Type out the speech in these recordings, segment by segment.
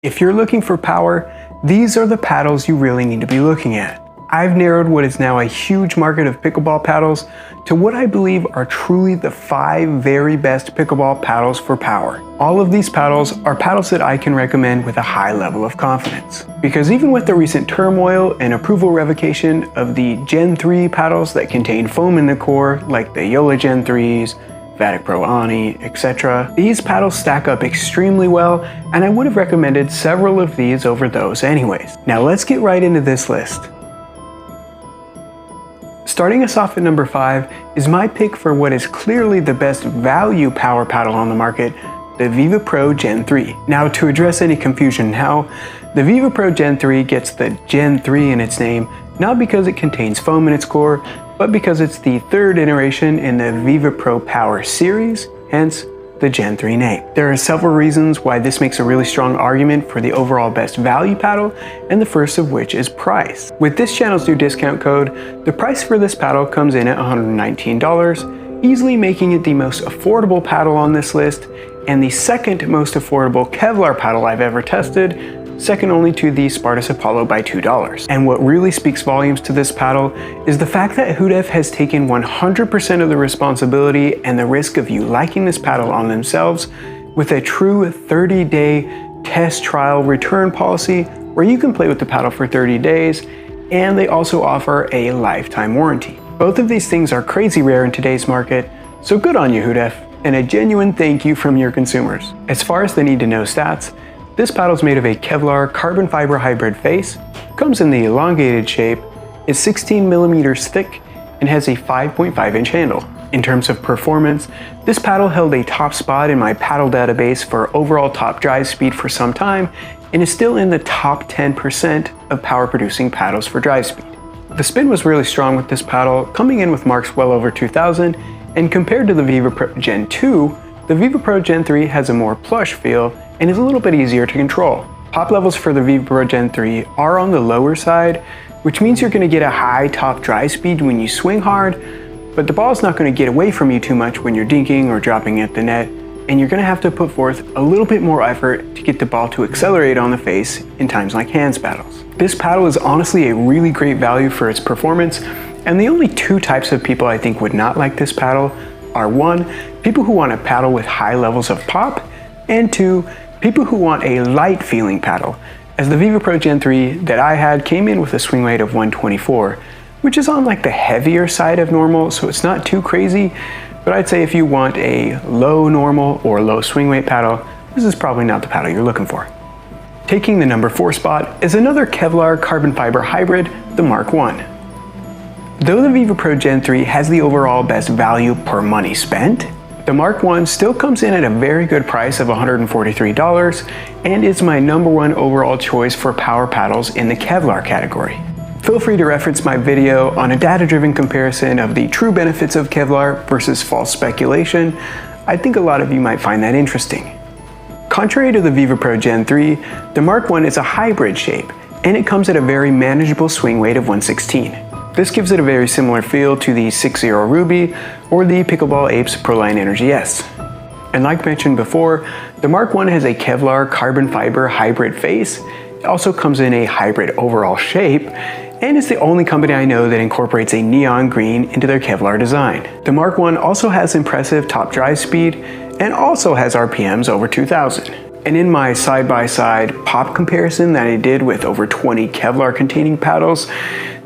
If you're looking for power, these are the paddles you really need to be looking at. I've narrowed what is now a huge market of pickleball paddles to what I believe are truly the 5 very best pickleball paddles for power. All of these paddles are paddles that I can recommend with a high level of confidence. Because even with the recent turmoil and approval revocation of the Gen 3 paddles that contain foam in the core, like the 𝐋𝐈𝐍𝐿𝐒 Gen 3s, Vatic Pro Ani, etc. These paddles stack up extremely well, and I would have recommended several of these over those anyways. Now let's get right into this list. Starting us off at number 5 is my pick for what is clearly the best value power paddle on the market, the Viva Pro Gen 3. Now, to address any confusion now, the Viva Pro Gen 3 gets the Gen 3 in its name, not because it contains foam in its core, but because it's the 3rd iteration in the Viva Pro Power series, hence the Gen 3 name. There are several reasons why this makes a really strong argument for the overall best value paddle, and the first of which is price. With this channel's new discount code, the price for this paddle comes in at $119, easily making it the most affordable paddle on this list, and the 2nd most affordable Kevlar paddle I've ever tested, second only to the Spartus Apollo by $2. And what really speaks volumes to this paddle is the fact that Hudef has taken 100% of the responsibility and the risk of you liking this paddle on themselves with a true 30-day test trial return policy where you can play with the paddle for 30 days, and they also offer a lifetime warranty. Both of these things are crazy rare in today's market, so good on you, Hudef, and a genuine thank you from your consumers. As far as the need-to-know stats, this paddle is made of a Kevlar carbon fiber hybrid face, comes in the elongated shape, is 16 millimeters thick, and has a 5.5 inch handle. In terms of performance, this paddle held a top spot in my paddle database for overall top drive speed for some time, and is still in the top 10% of power producing paddles for drive speed. The spin was really strong with this paddle, coming in with marks well over 2000, and compared to the Viva Pro Gen 2, the Viva Pro Gen 3 has a more plush feel and is a little bit easier to control. Pop levels for the Viva Pro Gen 3 are on the lower side, which means you're going to get a high top drive speed when you swing hard, but the ball is not going to get away from you too much when you're dinking or dropping at the net, and you're going to have to put forth a little bit more effort to get the ball to accelerate on the face in times like hands paddles. This paddle is honestly a really great value for its performance, and the only 2 types of people I think would not like this paddle are 1, people who want a paddle with high levels of pop, and 2, people who want a light feeling paddle, as the Viva Pro Gen 3 that I had came in with a swing weight of 124, which is on like the heavier side of normal, so it's not too crazy, but I'd say if you want a low normal or low swing weight paddle, this is probably not the paddle you're looking for. Taking the number 4 spot is another Kevlar carbon fiber hybrid, the Mark 1. Though the Viva Pro Gen 3 has the overall best value per money spent, the Mark 1 still comes in at a very good price of $143 and is my number 1 overall choice for power paddles in the Kevlar category. Feel free to reference my video on a data-driven comparison of the true benefits of Kevlar versus false speculation. I think a lot of you might find that interesting. Contrary to the Viva Pro Gen 3, the Mark 1 is a hybrid shape, and it comes at a very manageable swing weight of 116. This gives it a very similar feel to the 𝐋𝐈𝐍𝐿𝐒 or the Pickleball Apes Proline Energy S. And like mentioned before, the Mark 1 has a Kevlar carbon fiber hybrid face. It also comes in a hybrid overall shape, and it's the only company I know that incorporates a neon green into their Kevlar design. The Mark 1 also has impressive top drive speed and also has RPMs over 2000. And in my side-by-side pop comparison that I did with over 20 Kevlar containing paddles,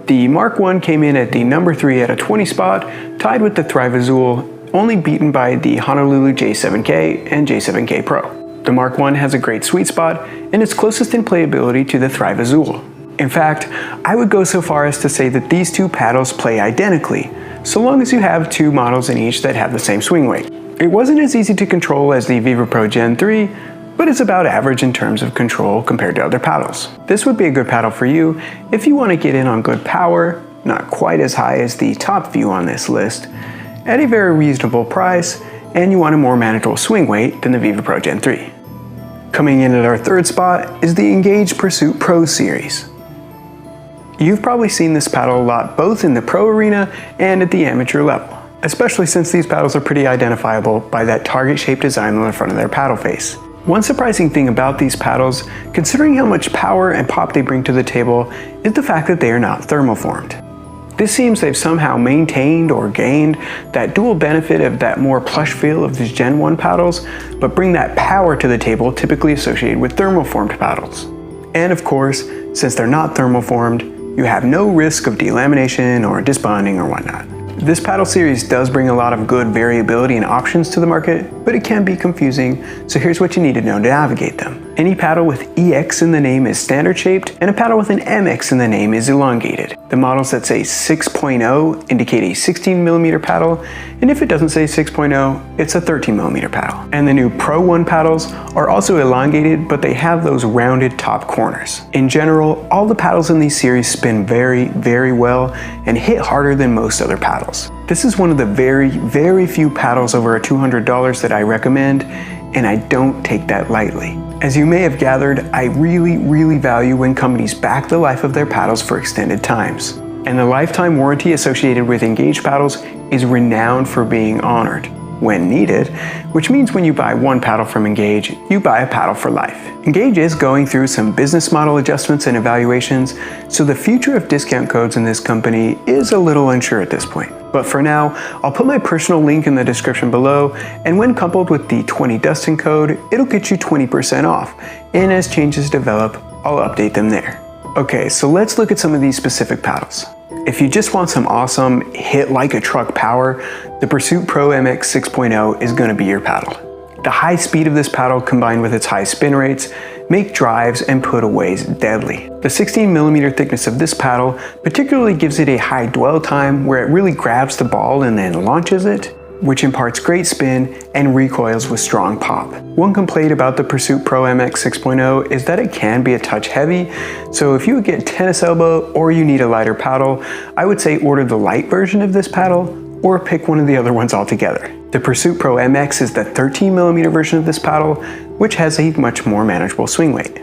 the Mark 1 came in at the number 3 at a 20 spot, tied with the 𝐋𝐈𝐍𝐿𝐒, only beaten by the Honolulu J7K and J7K Pro. The Mark 1 has a great sweet spot and is closest in playability to the 𝐋𝐈𝐍𝐿𝐒. In fact, I would go so far as to say that these 2 paddles play identically, so long as you have 2 models in each that have the same swing weight. It wasn't as easy to control as the Viva Pro Gen 3, but it's about average in terms of control compared to other paddles. This would be a good paddle for you if you want to get in on good power, not quite as high as the top few on this list, at a very reasonable price, and you want a more manageable swing weight than the Viva Pro Gen 3. Coming in at our 3rd spot is the Engage Pursuit Pro series. You've probably seen this paddle a lot both in the pro arena and at the amateur level, especially since these paddles are pretty identifiable by that target-shaped design on the front of their paddle face. One surprising thing about these paddles, considering how much power and pop they bring to the table, is the fact that they are not thermoformed. This seems they've somehow maintained or gained that dual benefit of that more plush feel of these Gen 1 paddles, but bring that power to the table typically associated with thermoformed paddles. And of course, since they're not thermoformed, you have no risk of delamination or disbonding or whatnot. This paddle series does bring a lot of good variability and options to the market, but it can be confusing, so here's what you need to know to navigate them. Any paddle with EX in the name is standard shaped, and a paddle with an MX in the name is elongated. The models that say 6.0 indicate a 16mm paddle, and if it doesn't say 6.0, it's a 13mm paddle. And the new Pro 1 paddles are also elongated, but they have those rounded top corners. In general, all the paddles in these series spin very, very well and hit harder than most other paddles. This is one of the very, very few paddles over $200 that I recommend, and I don't take that lightly. As you may have gathered, I really value when companies back the life of their paddles for extended times. And the lifetime warranty associated with Engage paddles is renowned for being honored when needed, which means when you buy one paddle from Engage, you buy a paddle for life. Engage is going through some business model adjustments and evaluations, so the future of discount codes in this company is a little unsure at this point. But for now, I'll put my personal link in the description below, and when coupled with the 20 Dustin code, it'll get you 20% off, and as changes develop, I'll update them there. Okay, so let's look at some of these specific paddles. If you just want some awesome hit like a truck power, the Pursuit Pro MX 6.0 is going to be your paddle. The high speed of this paddle combined with its high spin rates make drives and put-aways deadly. The 16mm thickness of this paddle particularly gives it a high dwell time where it really grabs the ball and then launches it, which imparts great spin and recoils with strong pop. One complaint about the Pursuit Pro MX 6.0 is that it can be a touch heavy, so if you would get tennis elbow or you need a lighter paddle, I would say order the light version of this paddle or pick one of the other ones altogether. The Pursuit Pro MX is the 13mm version of this paddle, which has a much more manageable swing weight.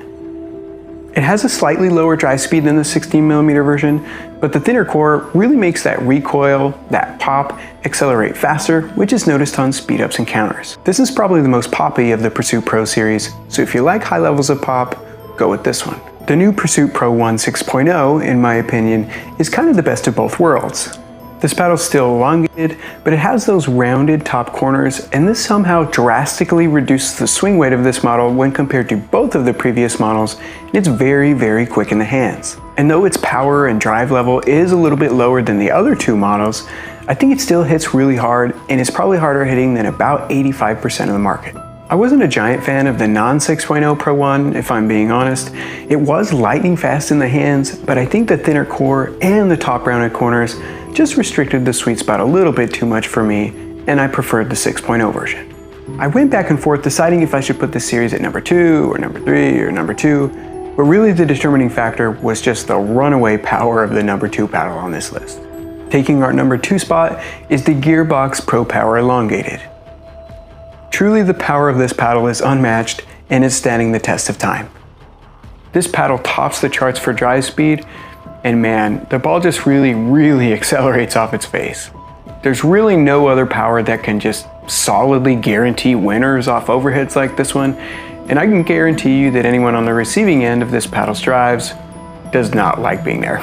It has a slightly lower drive speed than the 16mm version, but the thinner core really makes that recoil, that pop, accelerate faster, which is noticed on speed ups and counters. This is probably the most poppy of the Pursuit Pro series, so if you like high levels of pop, go with this one. The new Pursuit Pro 1 6.0, in my opinion, is kind of the best of both worlds. This paddle's still elongated, but it has those rounded top corners, and this somehow drastically reduces the swing weight of this model when compared to both of the previous models, and it's very quick in the hands. And though its power and drive level is a little bit lower than the other two models, I think it still hits really hard, and it's probably harder hitting than about 85% of the market. I wasn't a giant fan of the non-6.0 Pro 1, if I'm being honest. It was lightning fast in the hands, but I think the thinner core and the top rounded corners just restricted the sweet spot a little bit too much for me, and I preferred the 6.0 version. I went back and forth deciding if I should put this series at number 2 or number 3 or number 2, but really the determining factor was just the runaway power of the number 2 paddle on this list. Taking our number 2 spot is the Gearbox Pro Power Elongated. Truly the power of this paddle is unmatched and is standing the test of time. This paddle tops the charts for drive speed, and man, the ball just really accelerates off its face. There's really no other power that can just solidly guarantee winners off overhits like this one, and I can guarantee you that anyone on the receiving end of this paddle's drives does not like being there.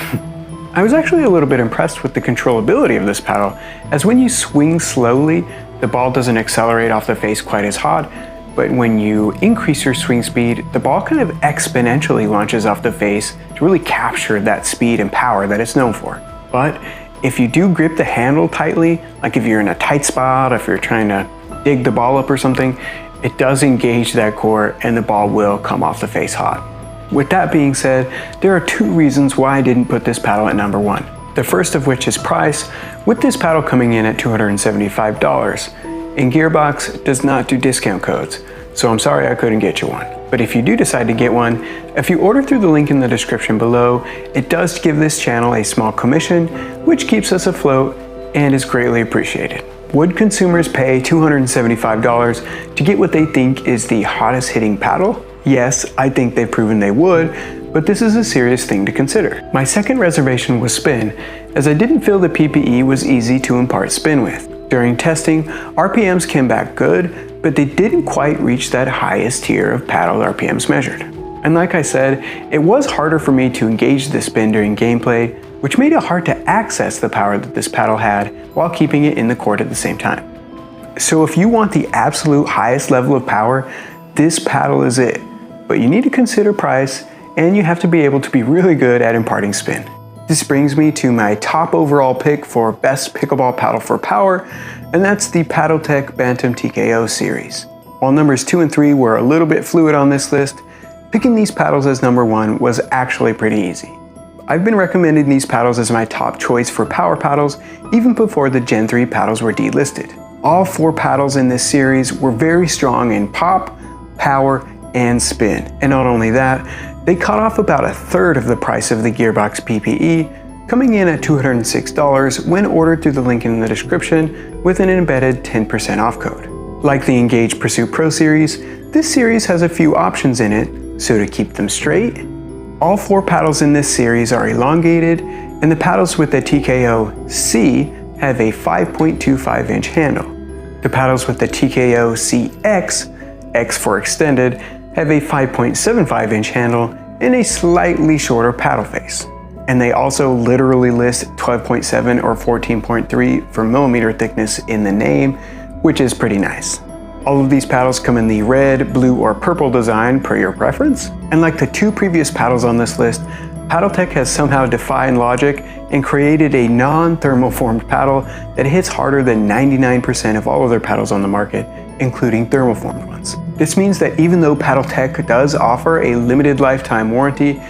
I was actually a little bit impressed with the controllability of this paddle, as when you swing slowly, the ball doesn't accelerate off the face quite as hard, but when you increase your swing speed, the ball kind of exponentially launches off the face to really capture that speed and power that it's known for. But if you do grip the handle tightly, like if you're in a tight spot, if you're trying to dig the ball up or something, it does engage that core and the ball will come off the face hot. With that being said, there are 2 reasons why I didn't put this paddle at number 1. The first of which is price, with this paddle coming in at $275. And Gearbox does not do discount codes, so I'm sorry I couldn't get you one. But if you do decide to get one, if you order through the link in the description below, it does give this channel a small commission, which keeps us afloat and is greatly appreciated. Would consumers pay $275 to get what they think is the hottest hitting paddle? Yes, I think they've proven they would, but this is a serious thing to consider. My second reservation was spin, as I didn't feel the PPE was easy to impart spin with. During testing, RPMs came back good, but they didn't quite reach that highest tier of paddle RPMs measured. And like I said, it was harder for me to engage the spin during gameplay, which made it hard to access the power that this paddle had while keeping it in the court at the same time. So if you want the absolute highest level of power, this paddle is it. But you need to consider price, and you have to be able to be really good at imparting spin. This brings me to my top overall pick for best pickleball paddle for power, and that's the Paddletek Bantam TKO series. While numbers 2 and 3 were a little bit fluid on this list, picking these paddles as number 1 was actually pretty easy. I've been recommending these paddles as my top choice for power paddles even before the Gen 3 paddles were delisted. All 4 paddles in this series were very strong in pop, power, and spin. And not only that, they cut off about a third of the price of the Gearbox PPE, coming in at $206 when ordered through the link in the description with an embedded 10% off code. Like the Engage Pursuit Pro series, this series has a few options in it, so to keep them straight, all 4 paddles in this series are elongated, and the paddles with the TKO-C have a 5.25 inch handle. The paddles with the TKO-CX, X for extended, have a 5.75 inch handle and a slightly shorter paddle face. And they also literally list 12.7 or 14.3 for millimeter thickness in the name, which is pretty nice. All of these paddles come in the red, blue, or purple design per your preference. And like the 2 previous paddles on this list, Paddletek has somehow defied logic and created a non-thermal formed paddle that hits harder than 99% of all other paddles on the market, including thermal formed ones. This means that even though Paddletek does offer a limited lifetime warranty,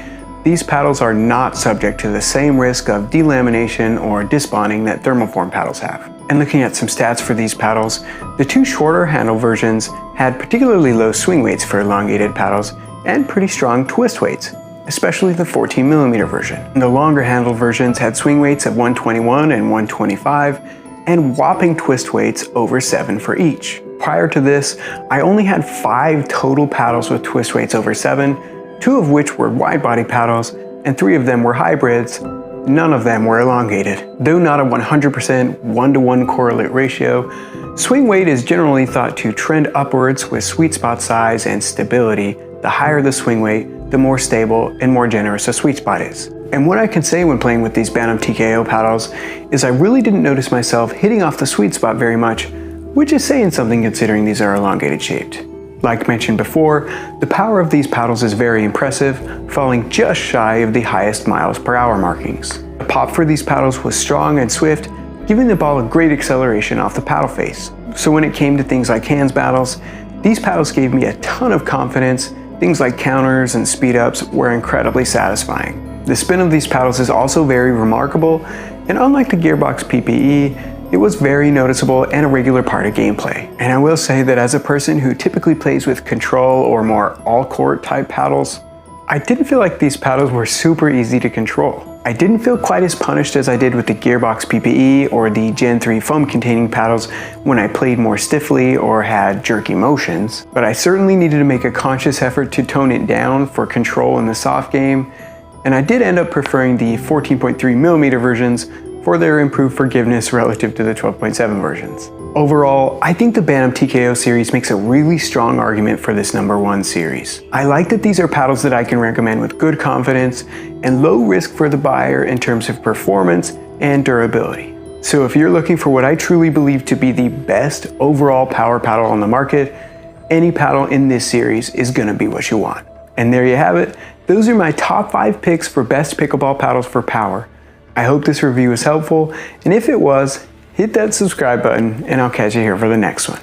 these paddles are not subject to the same risk of delamination or disbonding that thermoform paddles have. And looking at some stats for these paddles, the 2 shorter handle versions had particularly low swing weights for elongated paddles and pretty strong twist weights, especially the 14mm version. And the longer handle versions had swing weights of 121 and 125 and whopping twist weights over 7 for each. Prior to this, I only had 5 total paddles with twist weights over 7, 2 of which were wide body paddles, and 3 of them were hybrids. None of them were elongated. Though not a 100% 1-to-1 correlate ratio, swing weight is generally thought to trend upwards with sweet spot size and stability. The higher the swing weight, the more stable and more generous a sweet spot is. And what I can say when playing with these Bantam TKO paddles is I really didn't notice myself hitting off the sweet spot very much, which is saying something considering these are elongated shaped. Like mentioned before, the power of these paddles is very impressive, falling just shy of the highest miles per hour markings. The pop for these paddles was strong and swift, giving the ball a great acceleration off the paddle face. So when it came to things like hands battles, these paddles gave me a ton of confidence. Things like counters and speed ups were incredibly satisfying. The spin of these paddles is also very remarkable, and unlike the Gearbox PPE, it was very noticeable and a regular part of gameplay. And I will say that as a person who typically plays with control or more all-court type paddles, I didn't feel like these paddles were super easy to control. I didn't feel quite as punished as I did with the Gearbox PPE or the Gen 3 foam-containing paddles when I played more stiffly or had jerky motions, but I certainly needed to make a conscious effort to tone it down for control in the soft game, and I did end up preferring the 14.3mm versions for their improved forgiveness relative to the 12.7 versions. Overall, I think the Bantam TKO series makes a really strong argument for this #1 series. I like that these are paddles that I can recommend with good confidence and low risk for the buyer in terms of performance and durability. So if you're looking for what I truly believe to be the best overall power paddle on the market, any paddle in this series is gonna be what you want. And there you have it. Those are my top 5 picks for best pickleball paddles for power. I hope this review was helpful, and if it was, hit that subscribe button and I'll catch you here for the next one.